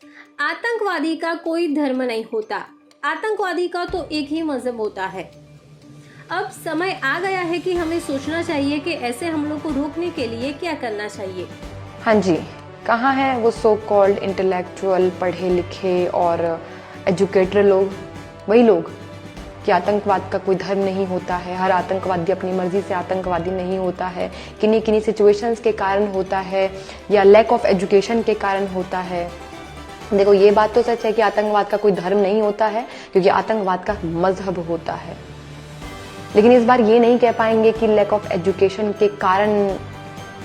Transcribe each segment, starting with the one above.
आतंकवादी का कोई धर्म नहीं होता, आतंकवादी का तो एक ही मजहब होता है। अब समय आ गया है कि हमें सोचना चाहिए कि ऐसे हमलों को रोकने के लिए क्या करना चाहिए। हाँ जी, कहाँ हैं वो सो कॉल्ड इंटेलेक्चुअल, पढ़े लिखे और एजुकेटेड लोग, वही लोग कि आतंकवाद का कोई धर्म नहीं होता है, हर आतंकवादी अपनी मर्जी से आतंकवादी नहीं होता है, किन्हीं किन्हीं सिचुएशंस के कारण होता है या लैक ऑफ एजुकेशन के कारण होता है। देखो, ये बात तो सच है कि आतंकवाद का कोई धर्म नहीं होता है, क्योंकि आतंकवाद का मजहब होता है। लेकिन इस बार ये नहीं कह पाएंगे कि लैक ऑफ एजुकेशन के कारण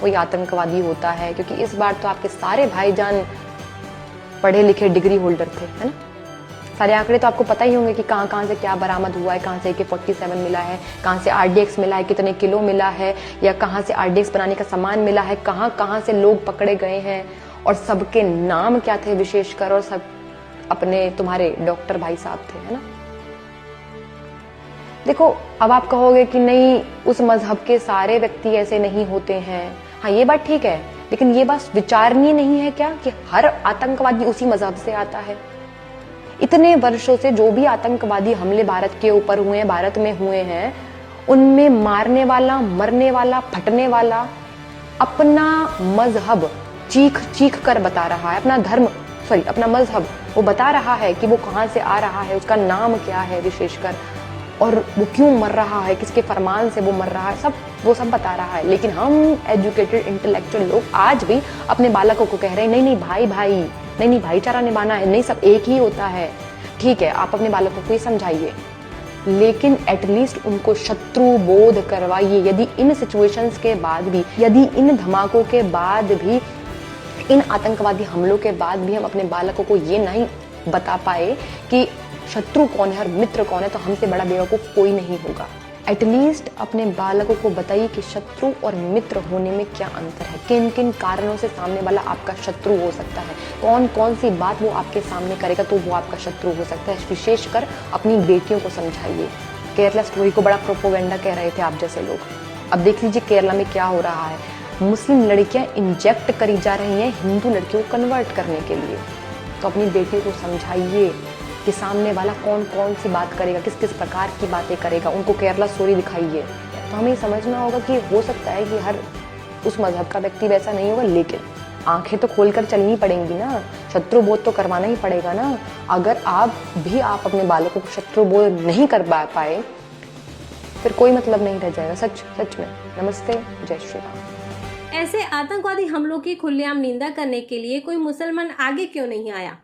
कोई आतंकवादी होता है, क्योंकि इस बार तो आपके सारे भाईजान पढ़े लिखे डिग्री होल्डर थे, है ना। सारे आंकड़े तो आपको पता ही होंगे कि कहाँ कहाँ से क्या बरामद हुआ है, कहाँ से AK-47 मिला है, कहाँ से RDX मिला है, कितने किलो मिला है, या कहाँ से RDX बनाने का सामान मिला है, कहाँ कहाँ से लोग पकड़े गए हैं और सबके नाम क्या थे विशेषकर, और सब अपने तुम्हारे डॉक्टर भाई साहब थे, है ना। देखो, अब आप कहोगे कि नहीं, उस मजहब के सारे व्यक्ति ऐसे नहीं होते हैं। हाँ, ये बात ठीक है, लेकिन ये बात विचारणीय नहीं है क्या कि हर आतंकवादी उसी मजहब से आता है। इतने वर्षों से जो भी आतंकवादी हमले भारत के ऊपर हुए हैं, भारत में हुए हैं, उनमें मारने वाला, मरने वाला, फटने वाला अपना मजहब चीख चीख कर बता रहा है, अपना धर्म, सॉरी, अपना मजहब वो बता रहा है कि वो कहाँ से आ रहा है, उसका नाम क्या है विशेषकर, और वो क्यों मर रहा है, किसके फरमान से वो मर रहा है, वो सब बता रहा है। लेकिन हम एजुकेटेड इंटेलेक्चुअल लोग आज भी अपने बालकों को कह रहे हैं नहीं नहीं भाई भाई, नहीं नहीं भाईचारा निभाना है, नहीं सब एक ही होता है। ठीक है, आप अपने बालकों को ये समझाइए, लेकिन एटलीस्ट उनको शत्रु बोध करवाइए। यदि इन सिचुएशंस के बाद भी, यदि इन धमाकों के बाद भी, इन आतंकवादी हमलों के बाद भी हम अपने बालकों को ये नहीं बता पाए कि शत्रु कौन है और मित्र कौन है, तो हमसे बड़ा बेवकूफ कोई नहीं होगा। एटलीस्ट अपने बालकों को बताइए कि शत्रु और मित्र होने में क्या अंतर है, किन किन कारणों से सामने वाला आपका शत्रु हो सकता है, कौन कौन सी बात वो आपके सामने करेगा तो वो आपका शत्रु हो सकता है। विशेषकर अपनी बेटियों को समझाइए। केरला स्टोरी को बड़ा प्रोपोगेंडा कह रहे थे आप जैसे लोग। अब देख लीजिए केरला में क्या हो रहा है, मुस्लिम लड़कियां इंजेक्ट करी जा रही हैं हिंदू लड़कियों को कन्वर्ट करने के लिए। तो अपनी बेटियों को समझाइए कि सामने वाला कौन कौन सी बात करेगा, किस किस प्रकार की बातें करेगा, उनको केरला स्टोरी दिखाइए। तो हमें समझना होगा कि हो सकता है कि हर उस मजहब का व्यक्ति वैसा नहीं होगा, लेकिन आंखें तो खोलकर चलनी पड़ेंगी ना, शत्रु बोध तो करवाना ही पड़ेगा ना। अगर आप अपने बालकों को शत्रु बोध नहीं करवा पाए, फिर कोई मतलब नहीं रह जाएगा। सच में। नमस्ते, जय श्री राम। ऐसे आतंकवादी हमलों की खुलेआम निंदा करने के लिए कोई मुसलमान आगे क्यों नहीं आया?